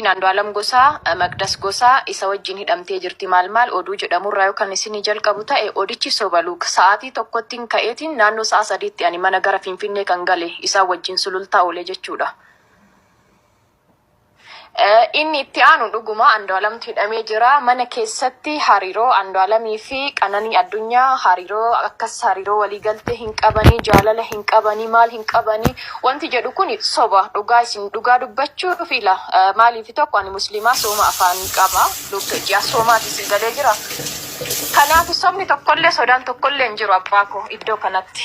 Andu'aalam Gosaa, Magdas Gosaa isa wajjin hidhamtee jirti maal oduu jedhamurraa yookaan isin jalqabu ta'e odichi sobalu sa'aatii tokkottiin ka'eetiin naannoo sa'a 3tti ani mana gara Finfinnee kan gale isaa wajjin sulultaa oolee jechuudha. Inni itti aanu dhuguma Andu'aalamtu hidhamee jira. Mana keessatti hariiroo Andu'aalamii fi Qananii Addunyaa hariiroo akkas hariiroo waliigaltee hin qabanii, jaalala hin qabanii, maal hin qabanii. Wanti jedhu kun soba. Dhugaa isin dhugaa dubbachuu fila. Maaliif tokko ani musliimaa sooma afaan qaba. Ji'a soomaatis galee jira. Kanaaf sobni tokkollee sodaan tokkollee hin jiru abbaa koo iddoo kanatti.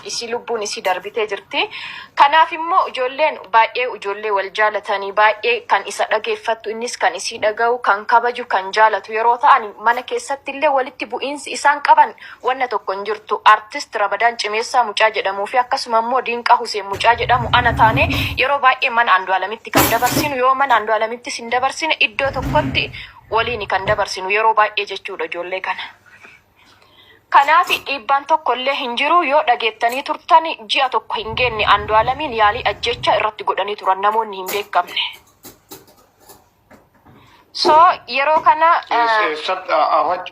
Isii lubbuun isii darbitee jirti. Kanaaf immoo ijoolleen baay'ee ijoollee wal jaalatanii baay'ee kan isa dhageeffattu innis kan isii dhaga'u kan kabaju kan jaalatu yeroo ta'an mana keessatti illee walitti bu'iinsi isaan qaban wanna tokko hin jirtu. Artist Ramadaan Cimeessaa Mucaa jedhamuu fi akkasuma immoo Diinqaa Huseen Mucaa jedhamu ana taane yeroo baay'ee mana Andu'aalamitti kan dabarsinu yoo mana Andu'aalamitti sin dabarsine iddoo tokkotti waliin kan dabarsinu yeroo baay'ee jechuudha ijoollee kana. Kanaaf dhiibbaan tokkollee hin jiru yoo dhageettanii turtan ji'a tokko hin geenne Andu'aalamiin yaalii ajjecha irratti godhanii turan namoonni hin beekamne. So yeroo kana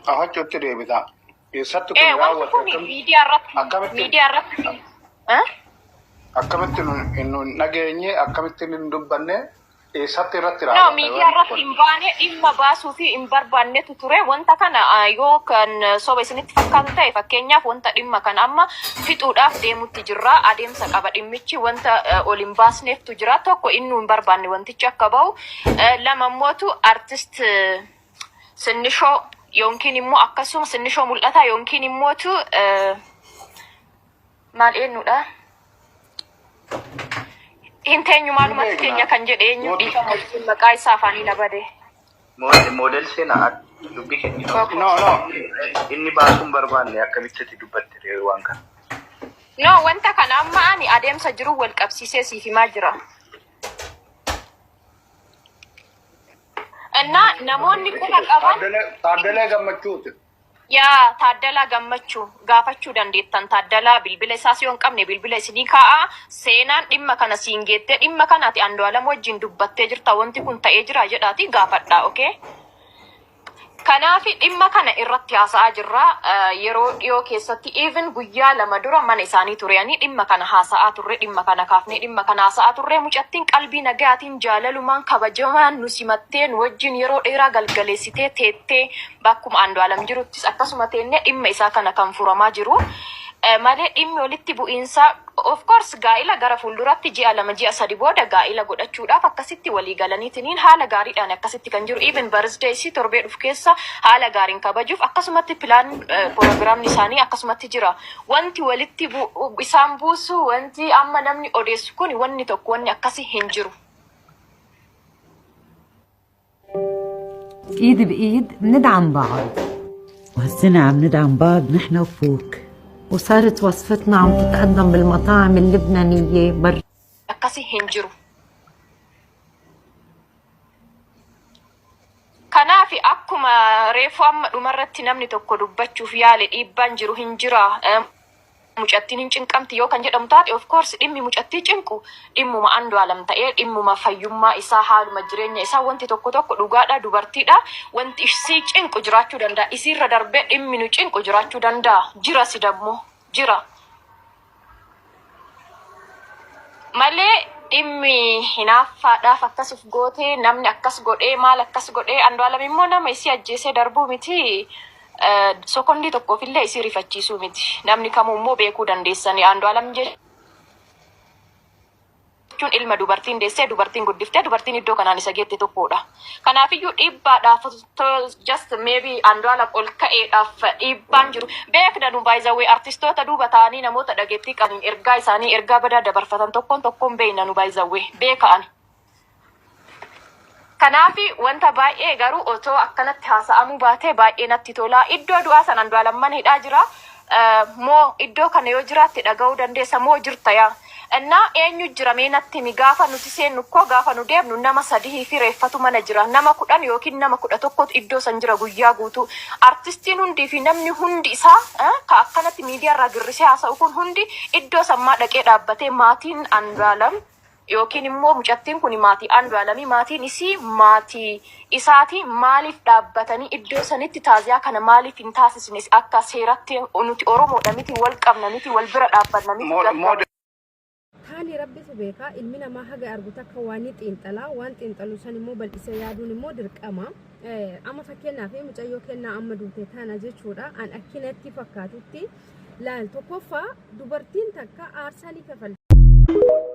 ahwachuutti deebita. Eessatti kun raawwatu miidiyaa irratti akkamitti nun nageenye akkamitti nun dubbanne eessatti irratti raawwatu. No miidiyaa irratti hin baane dhimma baasuu fi hin barbaannetu ture. Wanta kana yoo kan soba isinitti fakkaatu ta'e fakkeenyaaf wanta dhimma kana amma fixuudhaaf deemutti jirra. Adeemsa qaba dhimmichi wanta ol hin baasneeftu jira. Tokko inni hin barbaanne wantichi akka bahu. Lama immootu artist Sinnishoo yookiin immoo akkasuma Sinnishoo mul'ata yookiin immootu maal eenyudha? Inteenyu maalumatti keenya kan jedhe eenyu dhiifama maqaa isaa afaanii na bade. Model seenaa dubbii kennitu. No. Inni baasuun barbaanne akkamitti dubbatte waan kana. No wanta kana amma ani adeemsa jiru wal qabsiisee siif himaa jira. Enna namoonni quba qaban Taaddalee Gammachuuti. yaa Taaddalaa Gammachuu gaafachuu dandeettan Taaddalaa bilbila isaas yoo hin qabne bilbila isinii kaa'a seenaan dhimma kana siin geettee dhimma kanaati Andu'aalam wajjin dubbattee jirta wanti kun ta'ee jira jedhaati gaafadhaa okay. Kanaaf dhimma kana irratti haasa'aa jirra yeroo dhiyoo keessatti even guyyaa 2 dura mana isaanii tureyanii dhimma kana haasa'aa turre dhimma kana kaafnee dhimma kana haasa'aa turre mucattiin qalbii nagaatiin jaalalumaan kabajamaan nu simatteen wajjin yeroo dheeraa galgaleessitee teettee bakkuma Andu'aalam jiruttis akkasuma teennee dhimma isaa kana kan furamaa jiru. Malee dhimmi walitti bu'iinsa of course gaa'ila gara fuulduratti ji'a 2 ji'a 3 booda gaa'ila godhachuudhaaf akkasitti walii galaniitiin haala gaariidhaan akkasitti kan jiru even birthday isii torbee dhufu keessa haala gaariin kabajuuf akkasumatti pilaan proogiraamni isaanii akkasumatti jira. Wanti walitti isaan buusu wanti amma namni odeessu kun wanni tokko wanni akkasi hin jiru. ايد بايد بندعم بعض وهالسنة عم ندعم بعض نحن وفوق وصارت وصفتنا عم تتقدم بالمطاعم اللبنانية akkasi hin jiru. Kanaaf akkuma reefu amma dhumarratti namni tokko dubbachuuf yaale dhiibbaan jiru hin jira. Mucattiin hin cinqamti yoo kan jedhamu taate of course dhimmi mucattii cinqu dhimmuma Andu'aalam ta'ee dhimmuma fayyummaa isaa haaluma jireenya isaa wanti tokko dhugaadha dubartiidha wanti isii cinqu jiraachuu danda'a isiirra darbee dhimmi nu cinqu jiraachuu danda'a jira sidammoo jira malee dhimmi hinaaffaadhaaf akkasif gootee namni akkas godhee maal akkas godhee Andu'aalam immoo nama isii ajjeesee darbuu miti. Sokondii tokkoof illee isii rifachiisuu miti. Namni kamuu immoo beekuu dandeessanii Andu'aalam jechuun ilma dubartiin deessee dubartiin guddiftee dubartiin iddoo kanaan isa geette tokkodha. Kanaafiyyuu dhiibbaadhaaf just maybe Andu'aalam ol ka'eedhaaf dhiibbaan jiru. Beekna nu baay'izawee artistoota duuba ta'anii namoota dhageettii qaban ergaa isaanii ergaa badaa dabarfatan tokkoon beekna nu baay'izawee beeka'an. Kanaafi wanta baay'ee garuu otoo akkanatti haasa'amuu baatee baay'ee natti tola. Iddoo du'aa san Andu'aalam mana hidhaa jira. Moo iddoo kana yoo jiraatte dhaga'uu dandeessa moo jirta yaa. Innaa eenyu jira mee natti mi gaafa nuti seennu koo gaafa nu deemnu nama 3 fi reeffatu mana jira. Nama 10 yookiin nama 11 iddoo san jira guyyaa guutuu. Artistiin hundii fi namni hundi isaa ka akkanatti miidiyaa irraa girrisee haasa'u kun hundi iddoo sammaa dhaqee dhaabbatee maatiin Andu'aalam yookiin immoo mucattiin kun maatii Andu'aalamii maatiin isii maatii isaati maaliif dhaabbatanii iddoo sanitti taaziyaa kana maaliif hin taasisnes akka seeratti nuti Oromoodha miti wal qabna miti wal bira dhaabbanna miti. Taani rabbi beeka ilmi namaa haga argu takka waan xiinxalaa waan xiinxalu san immoo bal'isee yaaduun immoo dirqama. Amma fakkeenyaaf mucayyoo kennaa amma duutee taana jechuudha an akkinatti fakkaatutti laal tokkoffaa dubartiin takka aarsaa ni kafalti.